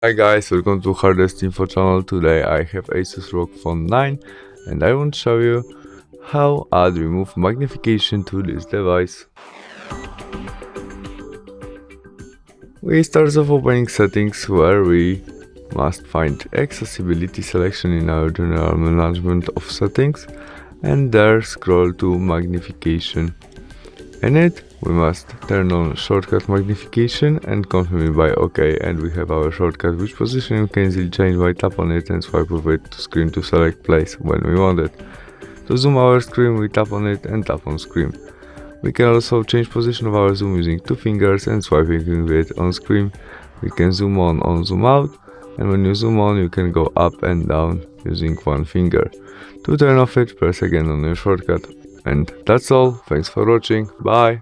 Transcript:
Hi guys, welcome to HardReset.Info channel. Today I have ASUS ROG Phone 9 and I want to show you how I'd remove magnification to this device. We start off opening settings where we must find accessibility selection in our general management of settings and there scroll to magnification. In it, we must turn on shortcut magnification and confirm it by OK, and we have our shortcut, which position we can easily change by tap on it and swipe with it to screen to select place when we want it. To zoom our screen, we tap on it and tap on screen. We can also change position of our zoom using two fingers and swiping with it on screen. We can zoom on zoom out, and when you zoom on you can go up and down using one finger. To turn off it, press again on your shortcut. And that's all, thanks for watching, bye!